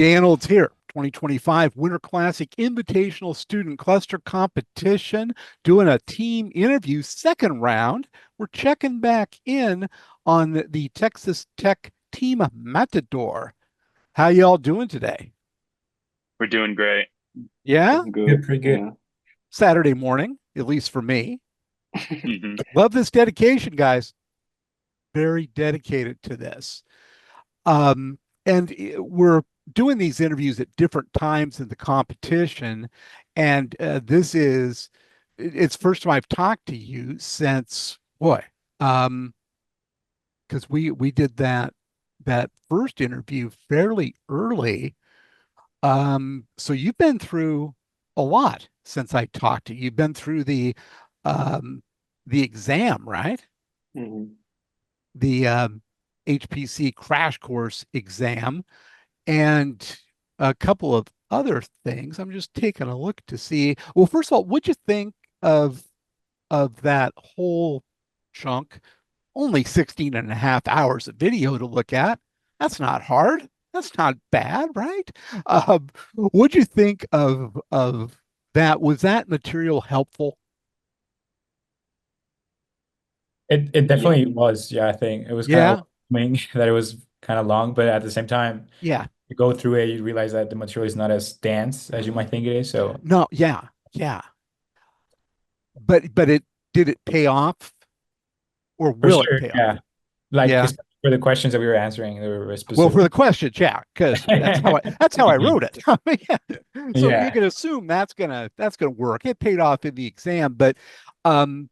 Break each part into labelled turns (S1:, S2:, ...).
S1: Danild's here. 2025 Winter Classic Invitational Student Cluster Competition, doing a team interview second round. We're checking back in on the Texas Tech team Matador. How y'all doing today?
S2: We're doing great.
S1: Yeah,
S3: Doing
S4: Yeah,
S3: good.
S4: pretty good.
S3: Yeah.
S1: Saturday morning, at least for me.
S2: Hmm.
S1: Love this dedication, guys. Very dedicated to this. Um, and we're doing these interviews at different times in the competition. And it's first time I've talked to you since boy, because we did that first interview fairly early. So you've been through a lot since I talked to you. You've been through the exam, right?
S3: hmm
S1: The HPC crash course exam and a couple of other things. I'm just taking a look to see. Well, first of all, what'd you think of that whole chunk? Only 16 and a half hours of video to look at. That's not hard. That's not bad, right? What'd you think of that? Was that material helpful?
S4: It
S3: Yeah.
S4: definitely was. Yeah, I think it was kind of
S1: Yeah,
S4: overwhelming that it was kind of long, but at the same time,
S1: yeah.
S4: you go through it, you realize that the material is not as dense as you might think it is. So
S1: No, yeah, yeah. But it did it pay off or
S4: for
S1: will it
S4: sure,
S1: pay off?
S4: yeah. Like
S1: Yeah.
S4: especially for the questions that we were answering, they were very
S1: Well, for
S4: specific.
S1: the questions, yeah, because that's how I wrote it. Yeah. So you
S4: Yeah.
S1: can assume that's gonna work. It paid off in the exam, but um,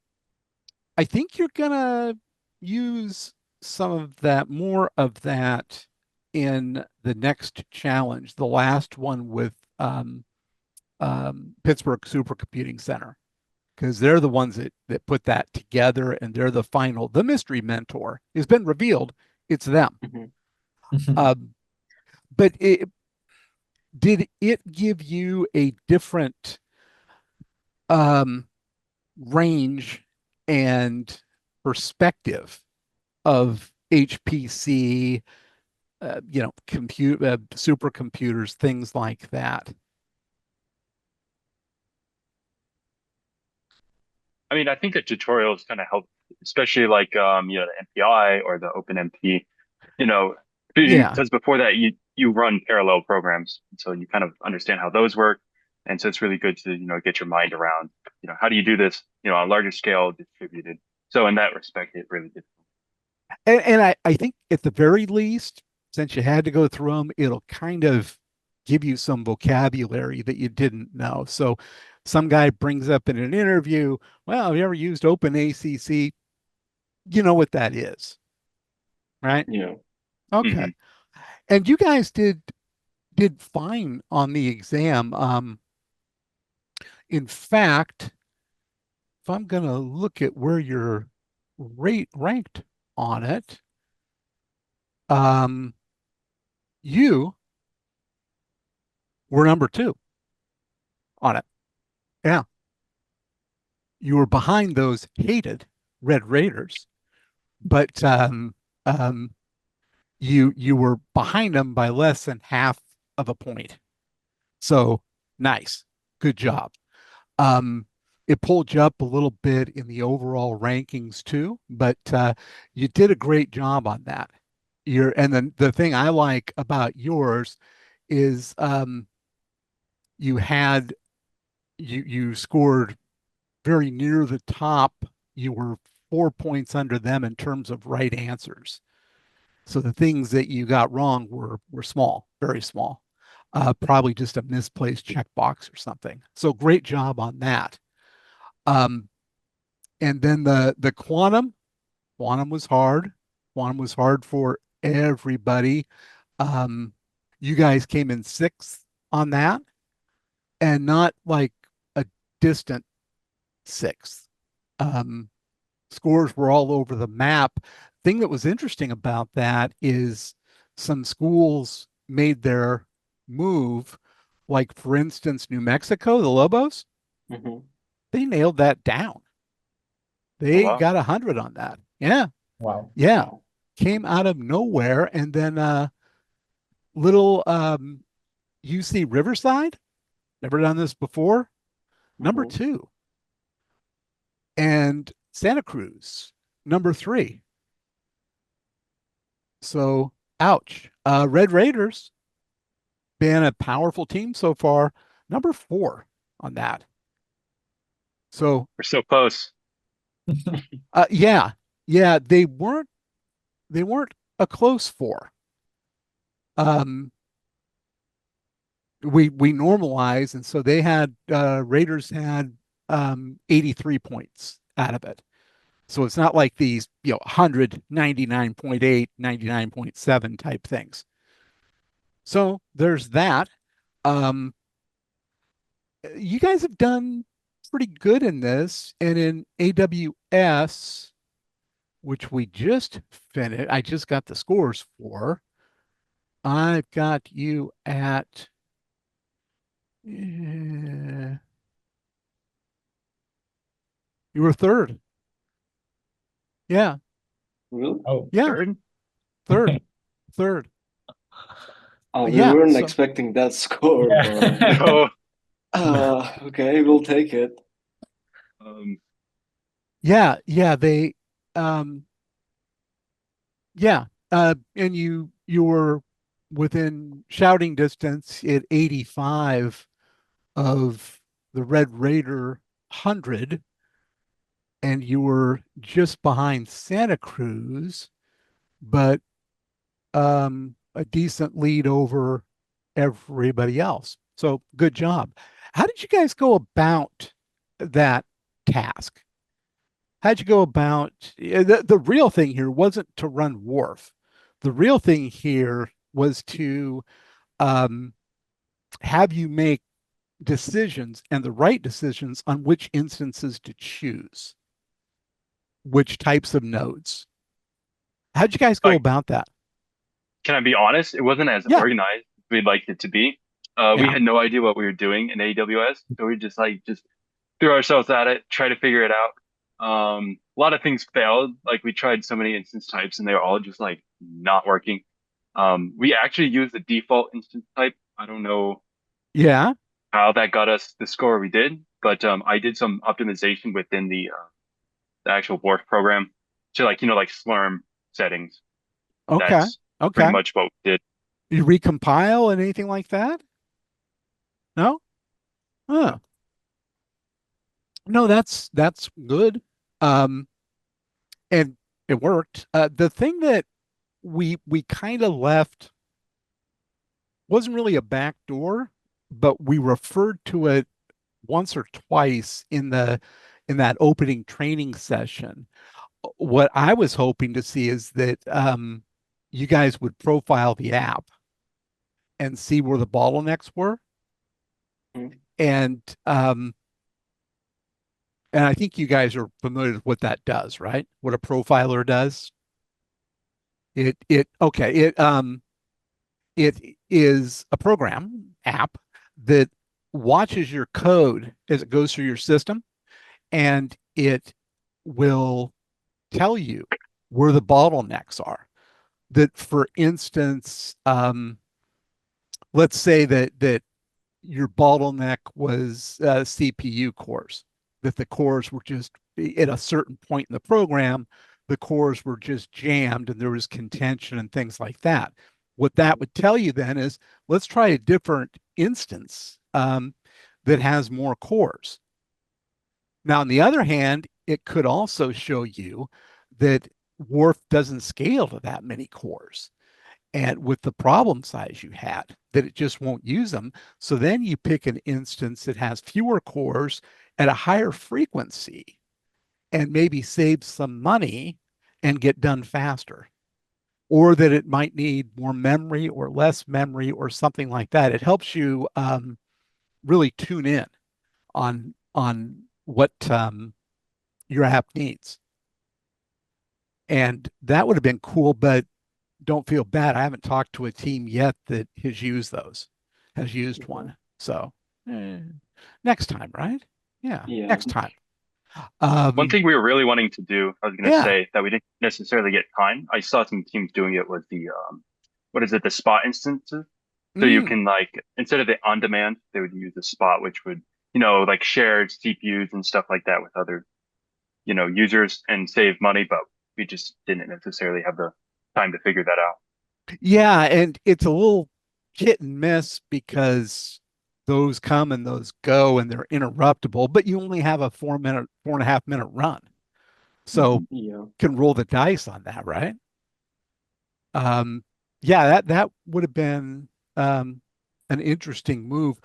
S1: I think you're gonna use some of that, more of that, in the next challenge, the last one with Pittsburgh Supercomputing Center, because they're the ones that put that together, and they're the final. The mystery mentor has been revealed. It's them.
S3: hmm
S1: Um, but did it give you a different um, range and perspective of HPC, compute supercomputers, things like that?
S2: I mean, I think the tutorials kind of help, especially like the MPI or the OpenMP, you know,
S1: Yeah.
S2: because before that you run parallel programs, so you kind of understand how those work, and so it's really good to get your mind around, how do you do this, on a larger scale, distributed. So in that respect, it really did.
S1: And I think at the very least, since you had to go through them, it'll kind of give you some vocabulary that you didn't know. So some guy brings up in an interview, well, have you ever used OpenACC? You know what that is, right?
S3: Yeah.
S1: Okay.
S2: Hmm.
S1: And you guys did fine on the exam. In fact, if I'm gonna look at where you're rate ranked on it, um, you were number two on it. Yeah. You were behind those hated Red Raiders, but um, you were behind them by less than half of a point. So nice, good job. Um, it pulled you up a little bit in the overall rankings too, but you did a great job on that. And then the thing I like about yours is you had you scored very near the top. You were 4 points under them in terms of right answers. So the things that you got wrong were small, very small. Probably just a misplaced checkbox or something. So great job on that. Um, and then the quantum was hard. Quantum was hard for everybody. Um, you guys came in sixth on that, and not like a distant sixth. Um, Scores were all over the map. Thing that was interesting about that is some schools made their move, like for instance, New Mexico, the Lobos,
S3: hmm
S1: they nailed that down.
S2: Oh
S1: They
S2: wow.
S1: got 100 on that. Yeah,
S4: Wow.
S1: yeah.
S3: Wow.
S1: Came out of nowhere, and then little UC Riverside, never done this before. Number
S3: Mhm.
S1: two, and Santa Cruz, number three. So, ouch. Red Raiders, been a powerful team so far. Number four on that. So,
S2: We're so close.
S1: yeah, yeah, they weren't a close four. Um, we normalize, and so they had Raiders had 83 points out of it. So it's not like these, 199.8, 99.7 type things. So there's that. Um, you guys have done pretty good in this, and in AWS, which we just finished, I just got the scores for. I've got you at you were third. Yeah,
S3: Really?
S4: Oh,
S1: yeah,
S2: Third?
S1: third, third.
S3: We
S1: Yeah,
S3: weren't
S1: so
S3: expecting that score, but
S4: yeah.
S2: No.
S3: okay, we'll take it.
S2: Um,
S1: yeah, they um yeah, and you were within shouting distance at 85 of the Red Raider 100, and you were just behind Santa Cruz, but a decent lead over everybody else. So good job. How did you guys go about that task? How'd you go about the real thing here wasn't to run Wharf. The real thing here was to um, have you make decisions and the right decisions on which instances to choose, which types of nodes. How'd you guys go
S2: like,
S1: about that?
S2: can I be honest? It wasn't as
S1: Yeah,
S2: organized as we'd liked it to be. We
S1: yeah,
S2: had no idea what we were doing in AWS, so we just threw ourselves at it, try to figure it out. A lot of things failed. Like we tried so many instance types, and they were all just like not working. We actually used the default instance type. I don't know
S1: yeah.
S2: how that got us the score we did, but I did some optimization within the actual Wharf program to like like Slurm settings.
S1: Okay,
S2: That's pretty
S1: okay.
S2: much what we did.
S1: You recompile and anything like that? No? Huh. No, that's good. Um, and it worked. The thing that we kind of left wasn't really a back door, but we referred to it once or twice in that opening training session. What I was hoping to see is that you guys would profile the app and see where the bottlenecks were,
S3: Mhm.
S1: and I think you guys are familiar with what that does, right? What a profiler does. It is a program app that watches your code as it goes through your system, and it will tell you where the bottlenecks are. That, for instance, let's say that your bottleneck was CPU cores, that the cores were just at a certain point in the program, the cores were just jammed and there was contention and things like that. What that would tell you then is let's try a different instance that has more cores. Now, on the other hand, it could also show you that Wharf doesn't scale to that many cores. And with the problem size you had, that it just won't use them. So then you pick an instance that has fewer cores at a higher frequency and maybe save some money and get done faster. Or that it might need more memory or less memory or something like that. It helps you really tune in on what your app needs. And that would have been cool, but don't feel bad. I haven't talked to a team yet that has used
S3: Mhm.
S1: one. So eh, next time, right? Yeah,
S3: Yeah.
S1: next time.
S2: One
S1: Um,
S2: thing we were really wanting to do, I was going to
S1: yeah.
S2: say that we didn't necessarily get time. I saw some teams doing it was the what is it, the spot instances. So you
S1: Mm.
S2: can like instead of the on demand, they would use a spot, which would, like shared CPUs and stuff like that with other, users and save money, but we just didn't necessarily have the time to figure that out.
S1: Yeah, and it's a little hit and miss because those come and those go and they're interruptible, but you only have a 4 minute, 4.5 minute run. So
S3: Yeah.
S1: can roll the dice on that, right? Um, yeah, that would have been an interesting move.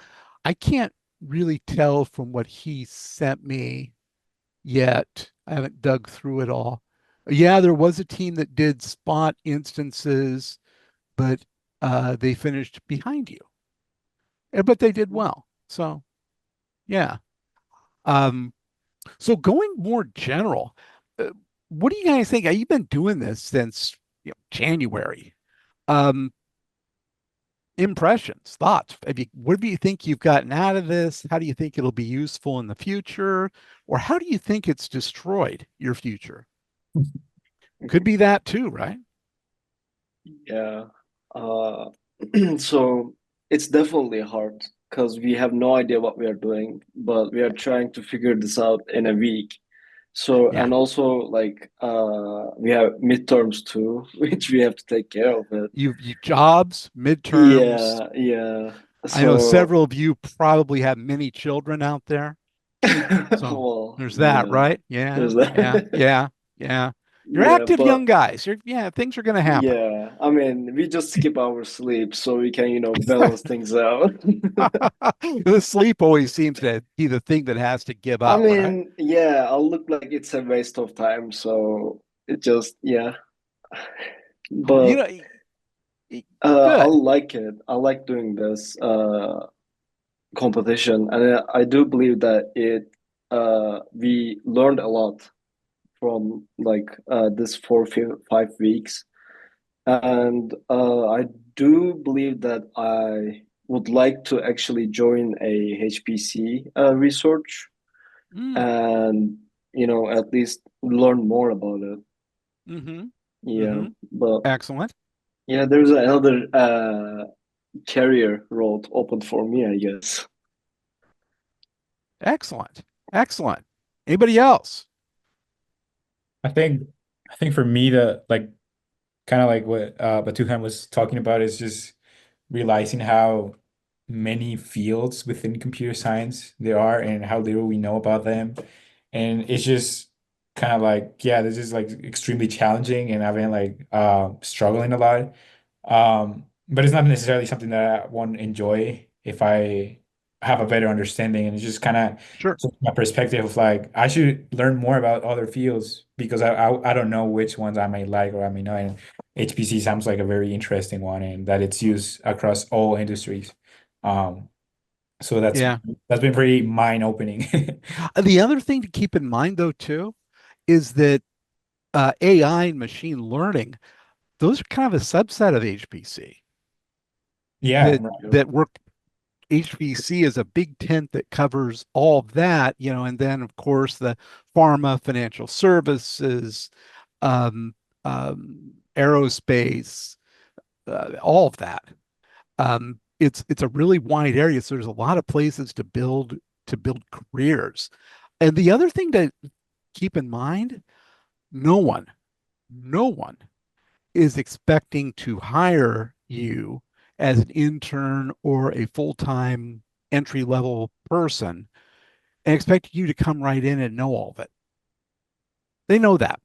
S1: I can't really tell from what he sent me yet. I haven't dug through it all. Yeah, there was a team that did spot instances, but they finished behind you. But they did well. So yeah. Um, so going more general, uh, what do you guys think? You've been doing this since January. Um, Impressions, thoughts. What do you think you've gotten out of this? How do you think it'll be useful in the future? Or how do you think it's destroyed your future? Could be that too, right?
S3: Yeah. Uh, so it's definitely hard because we have no idea what we are doing, but we are trying to figure this out in a week. So,
S1: Yeah.
S3: and also like we have midterms too, which we have to take care of it.
S1: You jobs, midterms.
S3: Yeah, yeah.
S1: I know
S3: So,
S1: several of you probably have many children out there. So
S3: well,
S1: there's that,
S3: yeah,
S1: right? Yeah,
S3: there's
S1: yeah,
S3: that.
S1: yeah, yeah. You're
S3: Yeah,
S1: active
S3: but
S1: young guys. Yeah, things are gonna happen.
S3: yeah, I mean, we just skip our sleep so we can, balance things out.
S1: The sleep always seems to be the thing that has to give
S3: I
S1: up, right?
S3: mean, yeah, I'll look like it's a waste of time, so it just, yeah.
S1: You
S3: But
S1: know,
S3: I
S1: good.
S3: like it. I like doing this competition, and I do believe that we learned a lot from like this 5 weeks, and I do believe that I would like to actually join a HPC research
S1: Mm,
S3: and at least learn more about it.
S1: mm-hmm,
S3: Yeah,
S1: mm-hmm.
S3: but
S1: Excellent.
S3: yeah, there's another career road open for me, I guess.
S1: Excellent. Excellent. Anybody else?
S4: I think I think for me the like kind of like what Batuhan was talking about is just realizing how many fields within computer science there are and how little we know about them. And it's just kind of like, yeah, this is like extremely challenging and I've been like struggling a lot. But it's not necessarily something that I won't enjoy if I have a better understanding. And it's just kind of
S1: Sure.
S4: my perspective of like I should learn more about other fields because I don't know which ones I may like or I may not. And HPC sounds like a very interesting one and that it's used across all industries. Um, so
S1: Yeah.
S4: that's been pretty mind opening.
S1: The other thing to keep in mind, though, too, is that AI and machine learning, those are kind of a subset of HPC.
S4: Yeah,
S1: That that work HPC is a big tent that covers all of that, and then of course the pharma, financial services, um, aerospace, all of that. It's a really wide area, so there's a lot of places to build careers. And the other thing to keep in mind, no one, no one is expecting to hire you as an intern or a full-time entry-level person and expect you to come right in and know all of it. They know that.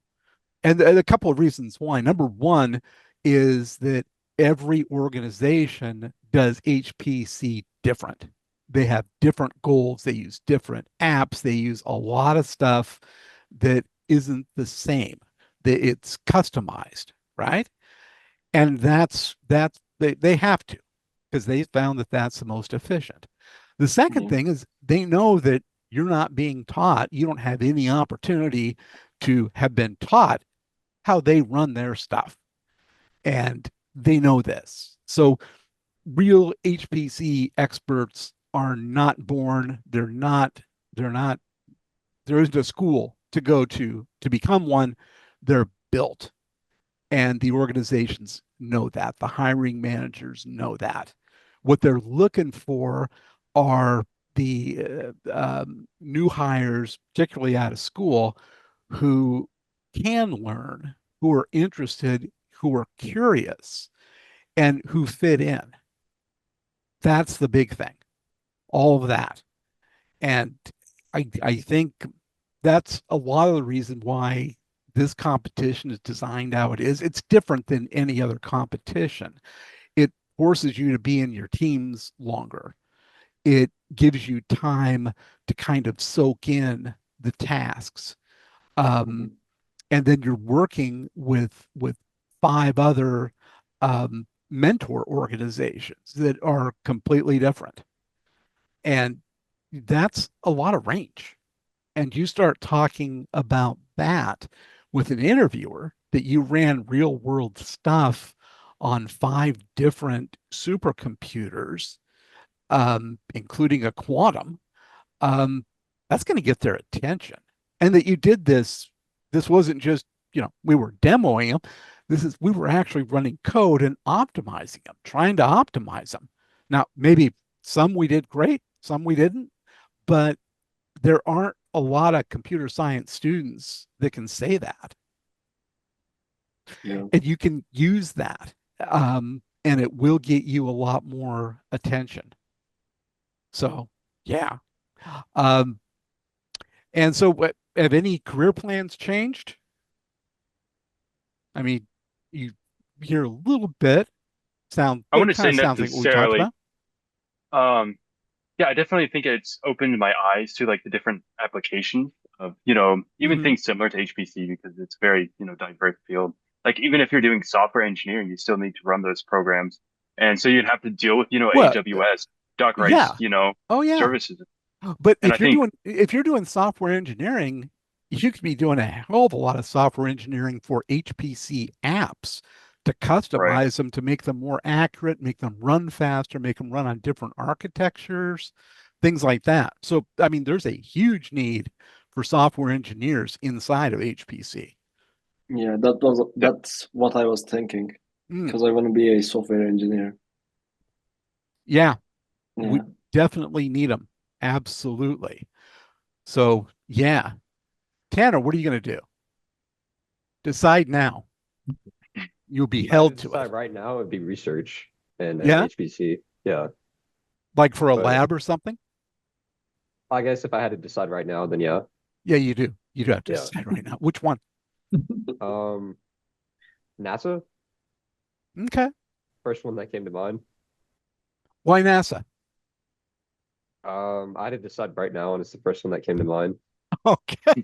S1: And a couple of reasons why. Number one is that every organization does HPC different. They have different goals, they use different apps, they use a lot of stuff that isn't the same, that it's customized, right? And they have to because they found that that's the most efficient. The second
S3: Yeah.
S1: thing is they know that you're not being taught, you don't have any opportunity to have been taught how they run their stuff. And they know this. So real HPC experts are not born, they're not, there isn't a school to go to become one. They're built. And the organizations know that. The hiring managers know that. What they're looking for are the new hires, particularly out of school, who can learn, who are interested, who are curious, and who fit in. That's the big thing. All of that. And I think that's a lot of the reason why this competition is designed how it is. It's different than any other competition. It forces you to be in your teams longer. It gives you time to kind of soak in the tasks.
S3: Mhm.
S1: Um, and then you're working with five other mentor organizations that are completely different. And that's a lot of range. And you start talking about that with an interviewer that you ran real world stuff on five different supercomputers, including a quantum, um, that's going to get their attention. And that you did this, this wasn't just, we were demoing them. We were actually running code and optimizing them, trying to optimize them. Now, maybe some we did great, some we didn't, but there aren't a lot of computer science students that can say that.
S3: Yeah.
S1: And you can use that, and it will get you a lot more attention. So, yeah. Um, and so, have any career plans changed? I mean, you hear a little bit,
S2: I
S1: it
S2: wouldn't
S1: kind
S2: say
S1: of sounds like what we talked
S2: necessarily.
S1: about.
S2: Um, yeah, I definitely think it's opened my eyes to like the different applications of, even
S1: Hmm.
S2: things similar to HPC because it's very, diverse field. Like even if you're doing software engineering, you still need to run those programs. And so you'd have to deal with,
S1: Well,
S2: AWS, Dockerized,
S1: yeah. Oh, yeah.
S2: services.
S1: But
S2: And I think,
S1: if you're doing software engineering, you could be doing a hell of a lot of software engineering for HPC apps to
S2: right.
S1: customize them to make them more accurate, make them run faster, make them run on different architectures, things like that. So, I mean, there's a huge need for software engineers inside of HPC.
S3: Yeah,
S2: Yep.
S3: that's what I was thinking
S1: Mm,
S3: because I want to be a software engineer.
S1: yeah, we
S3: Yeah.
S1: definitely need them. Absolutely. So, yeah. Tanner, what are you going to do? Decide now. You'll be
S5: If I had to
S1: held to
S5: decide
S1: it.
S5: right now, it'd be research and
S1: Yeah,
S5: HPC. Yeah,
S1: like for a
S5: but
S1: lab or something.
S5: I guess if I had to decide right now, then yeah,
S1: Yeah, you do. You do have to
S5: yeah.
S1: decide right now. Which one?
S5: Um, NASA,
S1: Okay.
S5: first one that came to mind.
S1: Why NASA?
S5: I had to decide right now, and it's the first one that came to mind.
S1: Okay.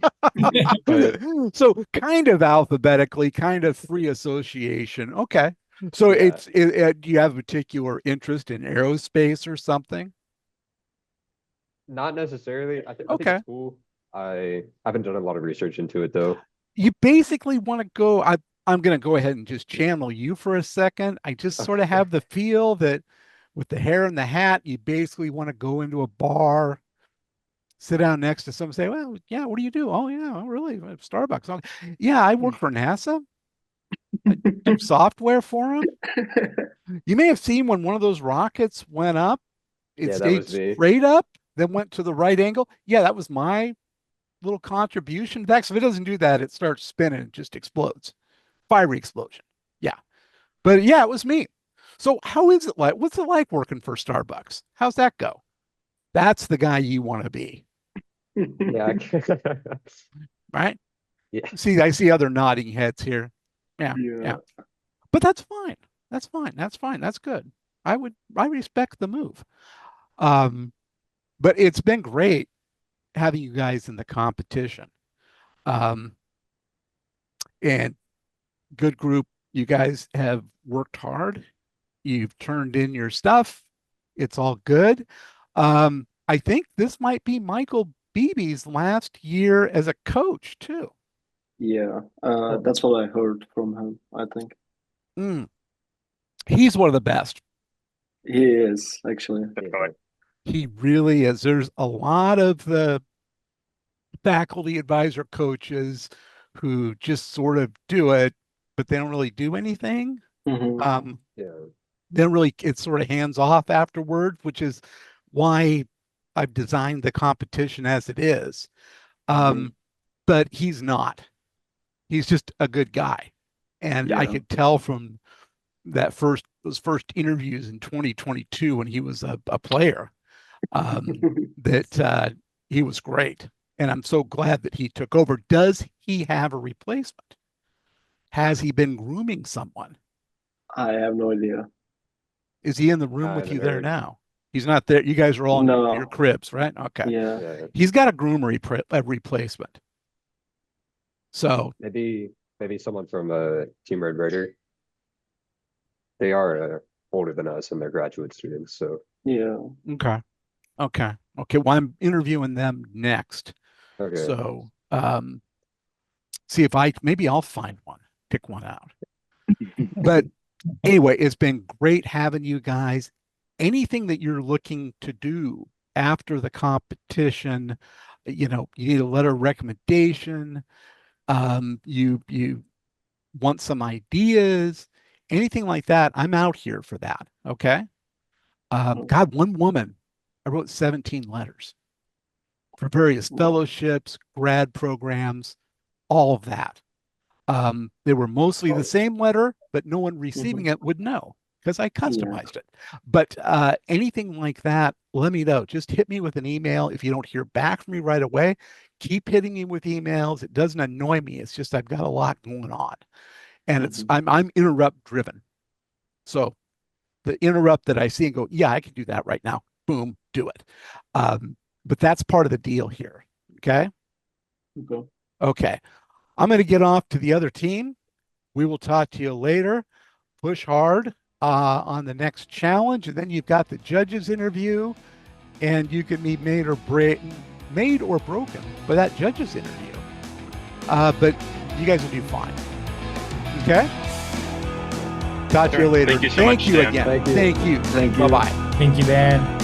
S5: But
S1: So kind of alphabetically, kind of free association. Okay. So
S5: yeah,
S1: do you have a particular interest in aerospace or something?
S5: not necessarily. I think it's
S1: Okay.
S5: cool. I haven't done a lot of research into it though.
S1: You basically want to go, I'm going to go ahead and just channel you for a second. I just sort of
S5: Okay.
S1: have the feel that with the hair and the hat, you basically want to go into a bar, sit down next to someone, say, "Well, yeah, what do you do?" "Oh, yeah, oh, really? Starbucks." "Oh, yeah, I work for NASA. I do software for them." You may have seen when one of those rockets went up, it
S5: Yeah, that
S1: stayed
S5: was me.
S1: straight up, then went to the right angle. Yeah, that was my little contribution. In fact, if it doesn't do that, it starts spinning and just explodes. Fiery explosion. Yeah. But yeah, it was me. So how is it like? What's it like working for Starbucks? How's that go? That's the guy you want to be,
S5: Yeah,
S1: right?
S5: yeah,
S1: See, I see other nodding heads here. Yeah,
S3: Yeah.
S1: yeah. But that's fine. That's fine. That's fine. That's good. I respect the move. Um, but it's been great having you guys in the competition. Um, and good group. You guys have worked hard. You've turned in your stuff. It's all good. I think this might be Michael Beebe's last year as a coach too.
S3: Yeah.
S5: oh,
S3: That's what I heard from him, I think.
S1: Mm, he's one of the best.
S3: He is actually.
S5: yeah,
S2: Definitely.
S1: He really is. There's a lot of the faculty advisor coaches who just sort of do it, but they don't really do anything.
S3: Hmm.
S1: Um,
S5: yeah.
S1: then really it's sort of hands off afterward, which is why I've designed the competition as it is.
S3: Mhm.
S1: But he's not. He's just a good guy. And I
S3: Yeah.
S1: could tell from those first interviews in 2022 when he was a player, that he was great. And I'm so glad that he took over. Does he have a replacement? Has he been grooming someone?
S3: I have no idea.
S1: Is he in the room
S5: I
S1: with you
S5: haven't
S1: there
S5: heard.
S1: now? He's not there. You guys are all in your
S3: No.
S1: cribs, right? Okay.
S3: Yeah.
S5: Yeah,
S1: He's got a groomer replacement. So,
S5: maybe someone from Team Red Raider. They are older than us and they're graduate students, so
S3: Yeah.
S1: okay. Okay. Okay. Well, I'm interviewing them next.
S5: okay.
S1: So, see if maybe I'll find one, pick one out. But anyway, it's been great having you guys. Anything that you're looking to do after the competition, you need a letter of recommendation, you want some ideas, anything like that, I'm out here for that. Okay. God, one woman, I wrote 17 letters for various
S3: Wow.
S1: fellowships, grad programs, all of that. They were mostly the
S3: Oh.
S1: same letter, but no one receiving
S3: Mhm.
S1: it would know because I
S3: Yeah.
S1: customized it. But anything like that, let me know. Just hit me with an email. If you don't hear back from me right away, keep hitting me with emails. It doesn't annoy me. It's just I've got a lot going on, and
S3: Mhm.
S1: I'm interrupt driven. So the interrupt that I see and go, yeah, I can do that right now. Boom, do it. But that's part of the deal here. Okay.
S3: Okay.
S1: Okay. I'm going to get off to the other team. We will talk to you later. Push hard on the next challenge, and then you've got the judges interview, and you can be made or broken by that judges interview. But you guys will do fine. Okay. Talk to you later.
S2: Thank you so much,
S1: Thank you
S2: Sam.
S1: again.
S5: Thank you.
S1: Thank you.
S3: Thank you.
S1: Bye bye.
S4: Thank you, Dan.